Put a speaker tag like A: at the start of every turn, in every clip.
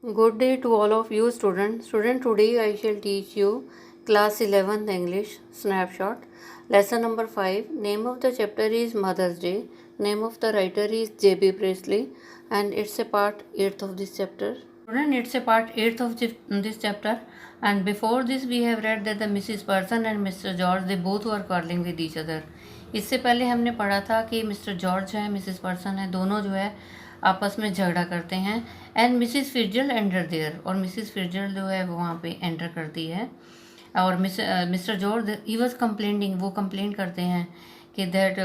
A: Good day to all of you students. Today I shall teach you class 11th English snapshot. Lesson number 5. Name of the chapter is Mother's Day. Name of the writer is J.B. Priestley and it's a part 8th of this chapter. Student, it's a part 8th of this chapter, and before this we have read that the Mrs. Person and Mr. George they both were quarreling with each other. इससे पहले हमने पढ़ा था कि mister George जो है, Mrs person है, दोनों जो है आपस में झगड़ा करते हैं. And Mrs Fitzgerald enter there, और मिसिस फिट्जरल्ड जो है वो वहाँ पे एंटर करती है. और Mr George he was complaining, वो कंप्लेन करते हैं कि that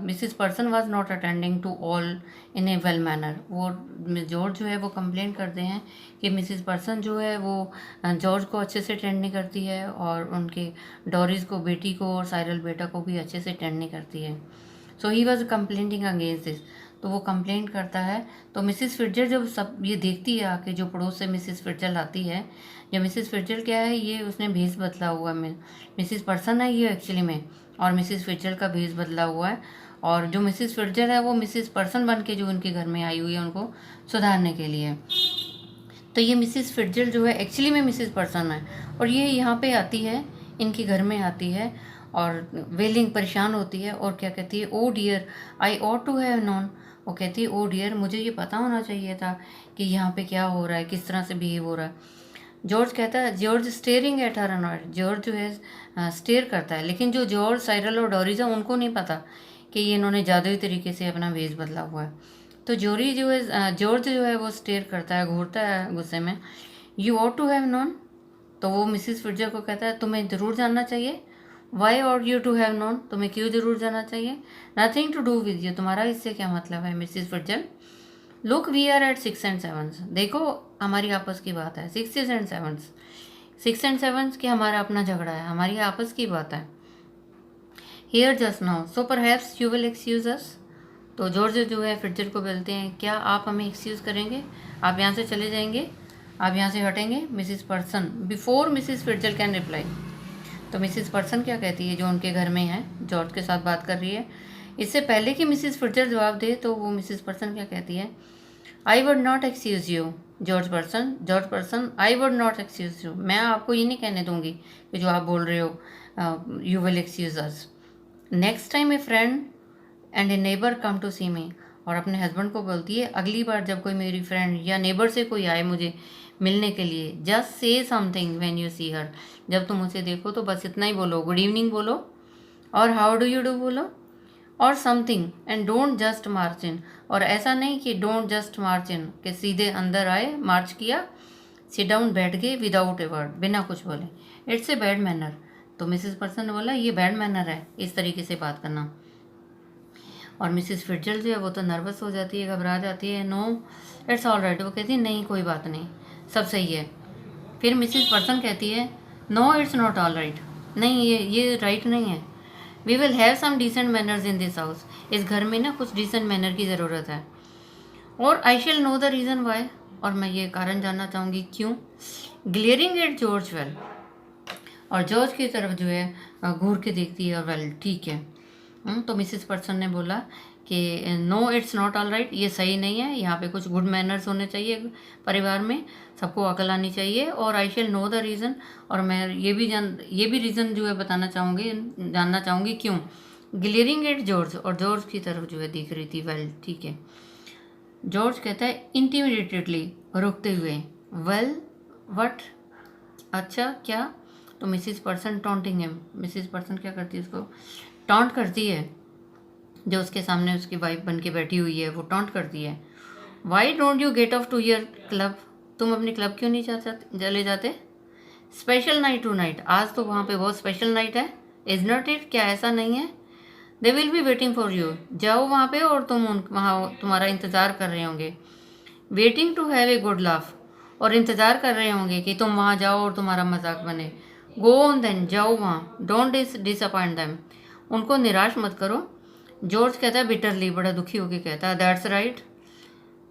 A: Mrs Pearson was not attending to all in a well manner. वो जॉर्ज जो है वो कंप्लेन करते हैं कि मिसिस पर्सन जो है वो जॉर्ज को अच्छे से अटेंड नहीं करती है और उनके डॉरिस को, बेटी को, और साइरल बेटा को भी अच्छे से अटेंड नहीं करती है. So he was complaining against this. तो वो कंप्लेन करता है. तो मिसिस फिट्जरल्ड जब सब ये देखती है आके, जो पड़ोस से मिसिस फिट्जरल्ड आती है, जो मिसिस फिट्जरल्ड क्या है, ये उसने भेस बदला हुआ है, मिसिस पर्सन है ये एक्चुअली में, और मिसिस फिट्जरल्ड का भेस बदला हुआ है. और जो मिसिस फिट्जरल्ड है वो मिसिस पर्सन बन के जो उनके घर में आई हुई है उनको सुधारने के लिए. तो ये मिसिस फिट्जरल्ड जो है एक्चुअली में मिसिस पर्सन है, और ये यहाँ पे आती है, इनके घर में आती है और वेलिंग परेशान होती है और क्या कहती है, oh dear I ought to have known. वो कहती है ओ डियर, मुझे ये पता होना चाहिए था कि यहाँ पे क्या हो रहा है, किस तरह से बिहेव हो रहा है. जॉर्ज कहता है, George staring at her annoyed. George जो है स्टेयर करता है, लेकिन जो जॉर्ज, साइरल और डोरिस है उनको नहीं पता कि ये इन्होंने जादुई तरीके से अपना वेश बदला हुआ है. तो जॉर्ज जो है वो स्टेयर करता है, घूरता है गुस्से में. You ought to have known. तो वो मिसिस फिट्जरल्ड को कहता है तुम्हें ज़रूर जानना चाहिए. Why ought you to have known, तुम्हें क्यों ज़रूर जानना चाहिए. Nothing to do with you, तुम्हारा इससे क्या मतलब है Mrs Fitzgerald. Look we are at 6 and 7. देखो हमारी आपस की बात है. 6 and 7, 6 and 7 कि हमारा अपना झगड़ा है, हमारी आपस की बात है. Here just now, so perhaps you will excuse अस. तो जॉर्ज जो है फिट्जरल्ड को बोलते हैं, क्या आप हमें एक्सक्यूज़ करेंगे, आप यहाँ से चले जाएंगे, आप यहाँ से हटेंगे. Mrs person, before Mrs Fitzgerald can reply. तो मिसिस पर्सन क्या कहती है, जो उनके घर में है, जॉर्ज के साथ बात कर रही है, इससे पहले कि मिसिस फिट्जरल्ड जवाब दे तो वो मिसिस पर्सन क्या कहती है, I would not excuse you. George Pearson I would not excuse you, मैं आपको ये नहीं कहने दूंगी कि जो आप बोल रहे हो you will excuse us. Next time a friend and a neighbour come to see me. और अपने हस्बैंड को बोलती है, अगली बार जब कोई मेरी फ्रेंड या नेबर से कोई आए मुझे मिलने के लिए, just say something when you see her. जब तुम उसे देखो तो बस इतना ही बोलो, गुड इवनिंग बोलो, और हाउ डू यू डू बोलो, और समथिंग, एंड डोंट जस्ट मार्च इन. और ऐसा नहीं कि डोंट जस्ट मार्च इन, कि सीधे अंदर आए, मार्च किया, सिट डाउन बैठ गए विदाउट ए वर्ड, बिना कुछ बोले. It's a bad manner. तो मिसिस पर्सन ने बोला ये बैड मैनर है इस तरीके से बात करना. और मिसिस फिट्जरल्ड जो है वो तो नर्वस हो जाती है, घबरा जाती है. नो इट्स ऑल राइट, वो कहती है नहीं कोई बात नहीं, सब सही है. फिर मिसिस पर्सन कहती है, no it's not all right, नहीं ये राइट नहीं है. We will have some decent manners in this house. इस घर में ना कुछ डिसेंट मैनर की ज़रूरत है. और I shall know the reason why, और मैं ये कारण जानना चाहूँगी क्यों. ग्लेयरिंग एट जॉर्ज वेल, और जॉर्ज की तरफ जो है घूर के देखती है, और वेल ठीक है. तो मिसिस पर्सन ने बोला कि no it's not all right, ये सही नहीं है, यहाँ पे कुछ गुड मैनर्स होने चाहिए परिवार में, सबको अकल आनी चाहिए. और I shall know the reason, और मैं ये भी रीज़न जो है जानना चाहूँगी क्यों. ग्लेयरिंग एट जॉर्ज, और जॉर्ज की तरफ जो है देख रही थी. वेल ठीक है. जॉर्ज कहता है इंटिमिडेटेडली, रुकते हुए. वेल वट, अच्छा क्या. तो Mrs person taunting him, Mrs Pearson क्या करती है, उसको टॉन्ट करती है, जो उसके सामने उसकी वाइफ बन के बैठी हुई है वो टॉन्ट करती है. Why don't you get off to your club, तुम अपने क्लब क्यों नहीं चले जाते. स्पेशल नाइट टू नाइट, आज तो वहाँ पे बहुत स्पेशल नाइट है. इज नॉट इट, क्या ऐसा नहीं है. They will be waiting for you, जाओ वहाँ पे और तुम वहाँ तुम्हारा इंतज़ार कर रहे होंगे. Waiting to have a good laugh, और इंतज़ार कर रहे होंगे कि तुम वहाँ जाओ और तुम्हारा मजाक बने. गो ऑन देन, जाओ वहाँ. डोंट डिसअपॉइंट दैम, उनको निराश मत करो. जॉर्ज कहता है बिटरली, बड़ा दुखी होकर कहता है, दैट्स राइट,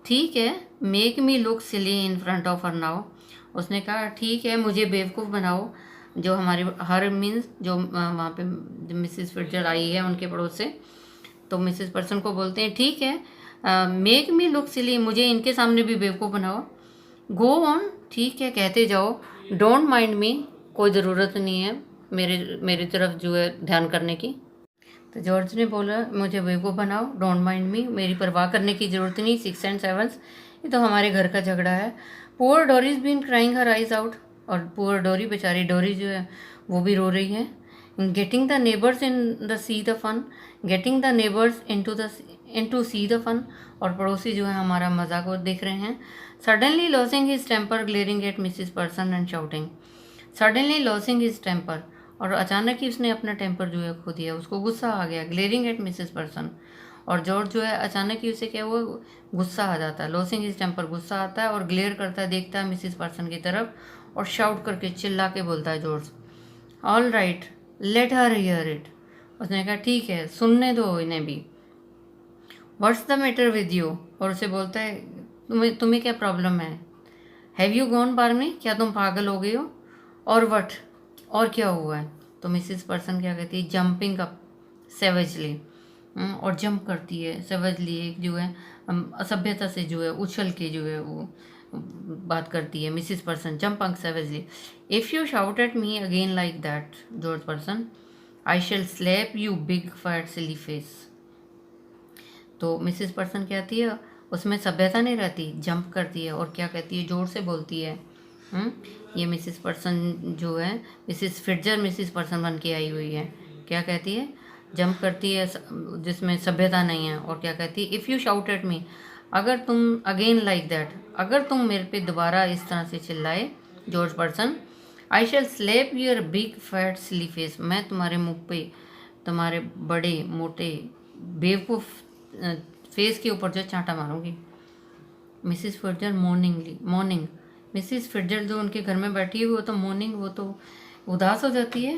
A: ठीक है. Make me look silly in front of her now. उसने कहा ठीक है, मुझे बेवकूफ़ बनाओ, जो हमारी हर मीन्स जो वहाँ पे मिसिस फिट्जरल्ड आई है उनके पड़ोस से. तो मिसिस पर्सन को बोलते हैं ठीक है, मेक मी लुक सिली, मुझे इनके सामने भी बेवकूफ़ बनाओ. गो ऑन, ठीक है कहते जाओ, डोंट माइंड मी, कोई ज़रूरत नहीं है मेरी तरफ जो है ध्यान करने की। तो जॉर्ज ने बोला मुझे बेवकूफ़ बनाओ, डोंट माइंड मी, मेरी परवाह करने की ज़रूरत नहीं। 6 and 7, ये तो हमारे घर का झगड़ा है। Poor Doris's been crying her eyes out, और पुअर डोरी, बेचारी डोरी जो है वो भी रो रही है। Getting the neighbours in the see the fun, getting the neighbours into see the fun, और पड़ोसी जो है हमारा मजाक को देख रहे हैं। Suddenly losing his temper, glaring at Mrs Pearson and shouting. Suddenly losing his temper, और अचानक ही उसने अपना टेम्पर जो है खो दिया, उसको गुस्सा आ गया। ग्लेयरिंग एट मिसिस पर्सन, और जॉर्ज जो है अचानक ही उसे क्या हुआ, गुस्सा आ जाता है। लॉसिंग हिज टेम्पर, गुस्सा आता है, और ग्लेयर करता है, देखता है मिसिस पर्सन की तरफ, और शाउट करके चिल्ला के बोलता है George, all right let her here it. उसने कहा ठीक है सुनने दो इन्हें भी। What's the matter with you, और उसे बोलता है तुम्हें क्या प्रॉब्लम है। हैव यू गॉन बार्मी, क्या तुम पागल हो गई हो। और वट, और क्या हुआ है। तो मिसिस पर्सन क्या कहती है, जंपिंग अप सेवेजली, और जंप करती है सेवेजली, एक जो है असभ्यता से जो है उछल के जो है वो बात करती है। Mrs Pearson jump up savagely, if you shout at me again like that George Pearson, I shall slap you big fat silly face. तो मिसिस पर्सन कहती है, उसमें सभ्यता नहीं रहती, जंप करती है, और क्या कहती है, जोर से बोलती है। ये मिसिस पर्सन जो है मिसिस फिट्जर मिसिस पर्सन बन के आई हुई है। क्या कहती है, जंप करती है जिसमें सभ्यता नहीं है, और क्या कहती है, इफ़ यू शाउट एट मी, अगर तुम अगेन लाइक दैट, अगर तुम मेरे पे दोबारा इस तरह से चिल्लाए George Pearson, I shall slap your big fat silly face, मैं तुम्हारे मुंह पे तुम्हारे बड़े मोटे बेवकूफ़ फेस के ऊपर जो चांटा मारूंगी। मिसिस फिट्जर मॉर्निंग, मिसिस फिट्जर जो उनके घर में बैठी है वो तो मॉर्निंग, वो तो उदास हो जाती है,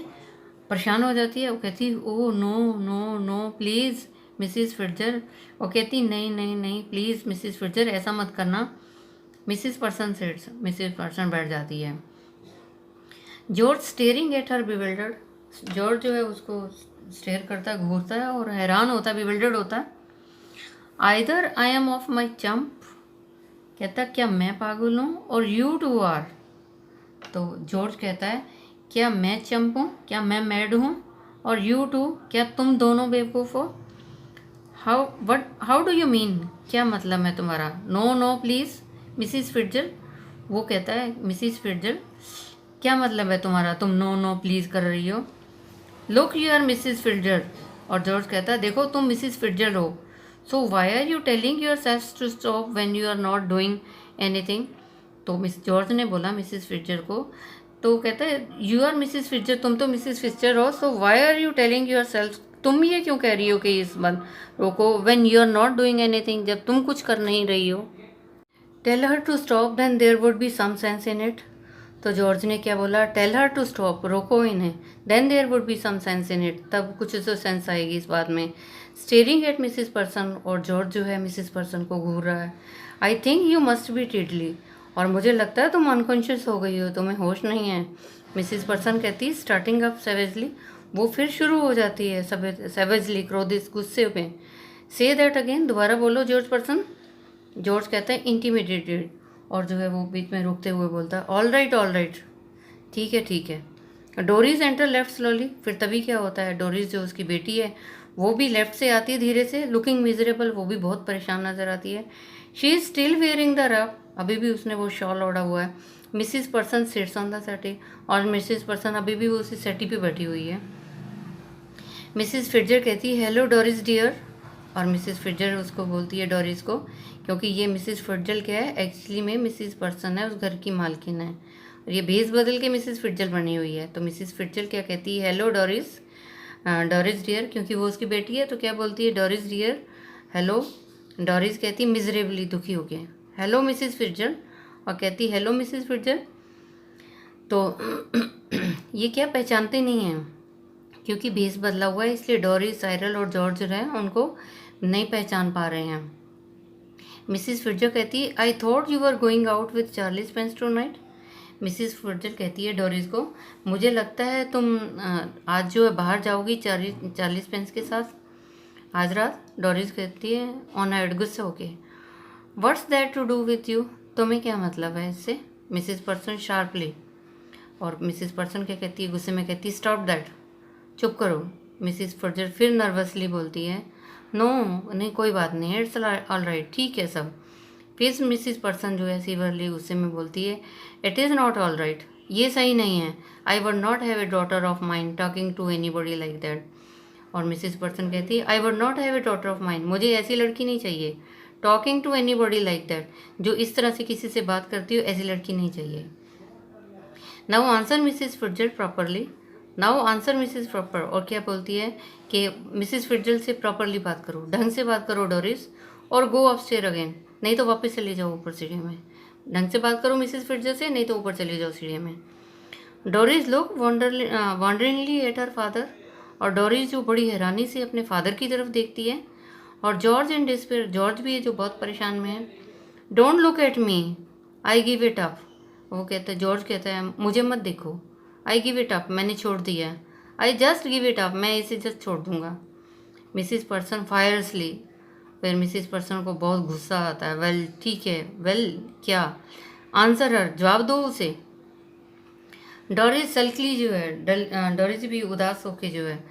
A: परेशान हो जाती है। वो कहती है oh no no no please Mrs Fitzgerald, वो कहती नहीं नहीं नहीं प्लीज़ मिसिस फिट्जर, ऐसा मत करना। Mrs person sets, Mrs person बैठ जाती है। George staring at her bewildered, George जो है उसको स्टेयर करता है, घूरता है, और हैरान होता है, बिविल्डर्ड होता है। Either I am off my chump, कहता क्या मैं पागल हूँ, और यू टू आर, तो जॉर्ज कहता है क्या मैं चंप हूँ, क्या मैं मैड हूँ, और यू टू, क्या तुम दोनों बेवकूफ़ हो। हाउ डू यू मीन, क्या मतलब है तुम्हारा। No no please Mrs Fitzgerald, वो कहता है मिसिस फिट्जर क्या मतलब है तुम्हारा, तुम नो नो प्लीज़ कर रही हो। Look you are Mrs Fitzgerald, और जॉर्ज कहता है देखो तुम मिसिस फिट्जर हो। So why are you telling yourself to stop when you are not doing anything. तो मिस जॉर्ज ने बोला मिसिस फिट्जर को, तो कहता है यू आर मिसिस फिट्जर, तुम तो मिसिस फिट्जर हो, so why are you telling yourself, तुम ये क्यों कह रही हो कि इस बार रोको, when you are not doing anything, जब तुम कुछ कर नहीं रही हो। Tell her to stop then there would be some sense in it, तो जॉर्ज ने क्या बोला, टेल हर टू स्टॉप, रोको इन्हें, then there would be some sense in it, तब कुछ तो सेंस आएगी इस बात में। स्टेयरिंग एट मिसिस पर्सन, और जॉर्ज जो है मिसिस पर्सन को घूर रहा है। आई think you must be tiddly, और मुझे लगता है तुम अनकॉन्शियस हो गई हो, तुम्हें होश नहीं है। मिसिस पर्सन कहती है स्टार्टिंग अप सेवेजली, वो फिर शुरू हो जाती है सेवेजली, क्रोधित, गुस्से पे। से दैट अगेन, दोबारा बोलो जॉर्ज पर्सन। जॉर्ज कहता है इंटीमिडेटेड, और जो है वो बीच में रुकते हुए बोलता है ऑल राइट, ठीक है ठीक है। डोरीज एंटर लेफ्ट स्लोली, फिर तभी क्या होता है, डोरीज जो उसकी बेटी है वो भी लेफ्ट से आती है धीरे से, लुकिंग मिजरेबल, वो भी बहुत परेशान नजर आती है। She is still wearing the wrap, अभी भी उसने वो शॉल ओढ़ा हुआ है। Mrs Pearson sits on the settee, और मिसिस पर्सन अभी भी वो उसी सेटी पे बैठी हुई है। मिसिस फिट्जर कहती है हेलो डोरिस डियर, और मिसिस फिट्जर उसको बोलती है डोरिस को, क्योंकि ये मिसिस फिट्जर क्या है, एक्चुअली में मिसिस पर्सन है, उस घर की मालकिन है, और ये भेस बदल के मिसिस फिट्जर बनी हुई है। तो मिसिस फिट्जर क्या कहती है, हेलो डोरिस, डोरिस डियर, क्योंकि वो उसकी बेटी है तो क्या बोलती है, डोरिस डियर, हेलो। डोरिस कहती है मिजरेबली, दुखी होके, हेलो मिसिस फिट्जर, और कहती हेलो मिसिस फिट्जर। तो ये क्या पहचानते नहीं हैं, क्योंकि भेस बदला हुआ है, इसलिए डोरिस, साइरल और जॉर्ज जो है उनको नहीं पहचान पा रहे हैं। मिसिस फिट्जर कहती है I thought you are going out with Charlie Spence tonight. Mrs Fitzgerald कहती है डोरिस को, मुझे लगता है तुम आज जो है बाहर जाओगी चार्ली स्पेंस के साथ आज रात। डोरिस कहती है ऑन एड, गुस्सा होके, what's that to do with you, तुम्हें क्या मतलब है इससे? Mrs Pearson sharply. और मिसिस पर्सन क्या कहती है? गुस्से में कहती है स्टॉप दैट, चुप करो। मिसिस फर्जर फिर नर्वसली बोलती है नो, नहीं कोई बात नहीं, इट्स ऑल राइट, ठीक है सब। फिर मिसिस पर्सन जो है सीवरली गुस्से में बोलती है it is not all right, ये सही नहीं है। I would not have a daughter of mind talking to anybody like that. और मिसिस पर्सन कहती है I would not have a daughter of mind, मुझे ऐसी लड़की नहीं चाहिए। Talking to anybody like that, जो इस तरह से किसी से बात करती हो, ऐसी लड़की नहीं चाहिए। Now answer Mrs Fitzgerald properly, now answer Mrs proper. और क्या बोलती है कि मिसिस फिट्जरल्ड से प्रॉपरली बात करो, ढंग से बात करो डोरिस, और गो अपस्टेयर अगेन, नहीं तो वापस चले जाओ ऊपर सीढ़ी में। ढंग से बात करो मिसिस फिट्जरल्ड से, नहीं तो ऊपर चले जाओ सीढ़ी में। Doris look wonderingly at her father, और डोरिस जो बड़ी हैरानी से अपने फादर की तरफ देखती है। और जॉर्ज इन डिस्पेयर, जॉर्ज भी है जो बहुत परेशान में है। Don't look at me, I give it up, वो कहता है, जॉर्ज कहता है मुझे मत देखो। आई गिव इट अप, मैंने छोड़ दिया। I just give it up, मैं इसे जस्ट छोड़ दूंगा। मिसिस पर्सन फायरसली, फिर मिसिस पर्सन को बहुत गुस्सा आता है। वेल ठीक है, वेल क्या, आंसर हर, जवाब दो उसे। डोरिस सल्कली जो है, डोरिस भी उदास होके जो है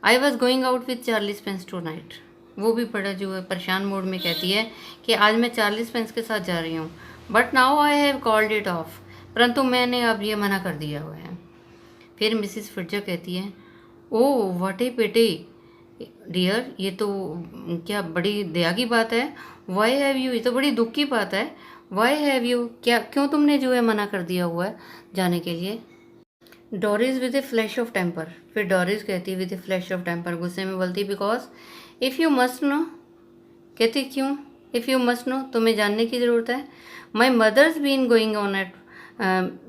A: I was going out with Charlie Spence tonight, वो भी बड़ा जो है परेशान मूड में कहती है कि आज मैं चार्ली स्पेंस के साथ जा रही हूँ। But now I have called it of, परंतु मैंने अब ये मना कर दिया हुआ है। फिर मिसिस फिट्जर कहती है oh what A pity dear, ये तो क्या बड़ी दया की बात है। वाई हैव यू, ये तो बड़ी दुख की बात है। वाई हैव यू, क्या क्यों तुमने जो है मना कर दिया हुआ है जाने के लिए। Doris with a flash of temper, फिर डोरिस कहती है with a flash of temper, गुस्से में बोलती because if you must know, कहती क्यों, इफ़ यू मस्ट नो, तुम्हें जानने की ज़रूरत है। My mother's been going on at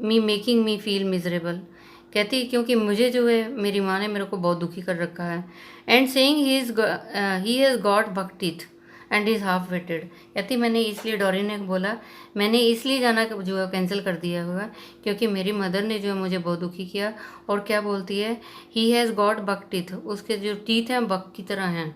A: me making me feel miserable, कहती क्योंकि मुझे जो है मेरी माँ ने मेरे को बहुत दुखी कर रखा है। And saying he has got buck teeth and is half witted, कहती मैंने इसलिए, डोरी ने बोला मैंने इसलिए जाना जो है कैंसिल कर दिया हुआ क्योंकि मेरी मदर ने जो है मुझे बहुत दुखी किया। और क्या बोलती है, he has got buck teeth, उसके जो टीथ हैं बक की तरह हैं।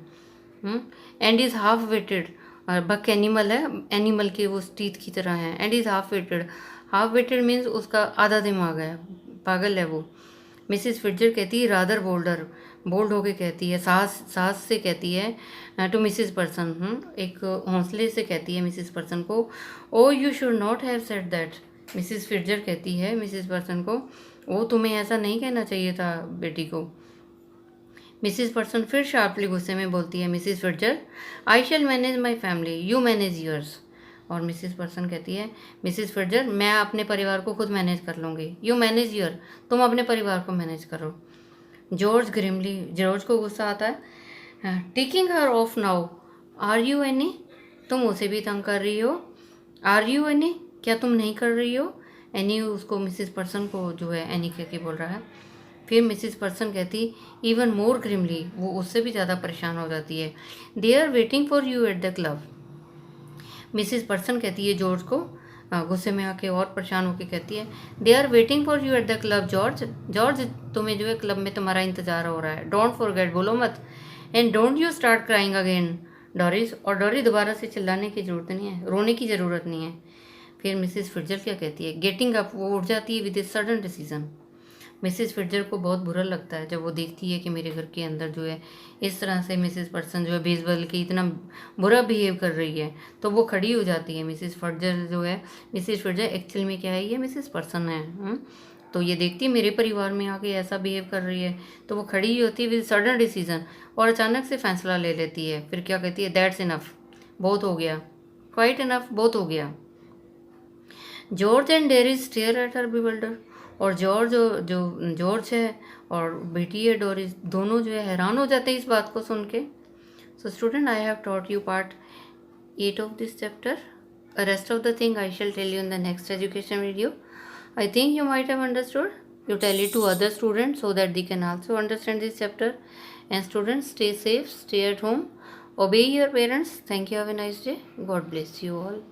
A: एंड इज़ हाफ वेटेड, और बक एनिमल है, एनिमल के वो टीथ की तरह हैं। And is half witted, half witted means उसका आधा दिमाग है, पागल है वो। मिसिस फिट्जर कहती है रादर बोल्डर, बोल्ड होके कहती है, सास से कहती है टू मिसिस पर्सन, एक हौसले से कहती है मिसिस पर्सन को oh you should not have said that. Mrs Fitzgerald कहती है मिसिस पर्सन को ओ तुम्हें ऐसा नहीं कहना चाहिए था बेटी को। मिसिस पर्सन फिर शार्पली गुस्से में बोलती है Mrs Fitzgerald I shall manage my family, you manage yours. और मिसिस पर्सन कहती है मिसिस फिट्जर मैं अपने परिवार को खुद मैनेज कर लूँगी, यू मैनेज योर, तुम अपने परिवार को मैनेज करो। जॉर्ज ग्रिमली, जॉर्ज को गुस्सा आता है taking her off now, are you any, तुम उसे भी तंग कर रही हो। आर यू एनी, क्या तुम नहीं कर रही हो। एनी उसको मिसिस पर्सन को जो है एनी कह के बोल रहा है। फिर मिसिस पर्सन कहती इवन मोर ग्रिमली, वो उससे भी ज़्यादा परेशान हो जाती है they are waiting for you at the club. Mrs Pearson कहती है जॉर्ज को, गुस्से में आके और परेशान होकर कहती है they are waiting for you at the club George, George तुम्हें जो है क्लब में तुम्हारा इंतजार हो रहा है, डोंट फॉरगेट, बोलो मत। And don't you start crying again Doris, और डोरी दोबारा से चिल्लाने की ज़रूरत नहीं है, रोने की ज़रूरत नहीं है। फिर मिसिस फिट्जर क्या कहती है गेटिंग अप, वो उठ जाती है with a sudden decision. Mrs Fitzgerald को बहुत बुरा लगता है जब वो देखती है कि मेरे घर के अंदर जो है इस तरह से मिसिस पर्सन जो है भेज बदल के इतना बुरा बिहेव कर रही है, तो वो खड़ी हो जाती है। मिसिस फिट्जर जो है, मिसिस फिट्जर एक्चुअल में क्या है, ये मिसिस पर्सन है। तो ये देखती है मेरे परिवार में आके ऐसा बिहेव कर रही है, तो वो खड़ी ही होती है विद सडन डिसीजन, और अचानक से फैसला ले लेती है। फिर क्या कहती है दैट्स इनफ, बहुत हो गया, क्वाइट इनफ, बहुत हो गया। George and Doris stare at her bewildered, और जॉर्ज है और बेटी है डोरिस, दोनों जो है हैरान हो जाते हैं इस बात को सुन के। So student I have taught you part 8 of this chapter, rest of the thing I shall tell you in the next education video. I think you might have understood, you tell it to other students so that they can also understand this chapter. And students, stay safe, stay at home, obey your parents. Thank you, have a nice day, God bless you all.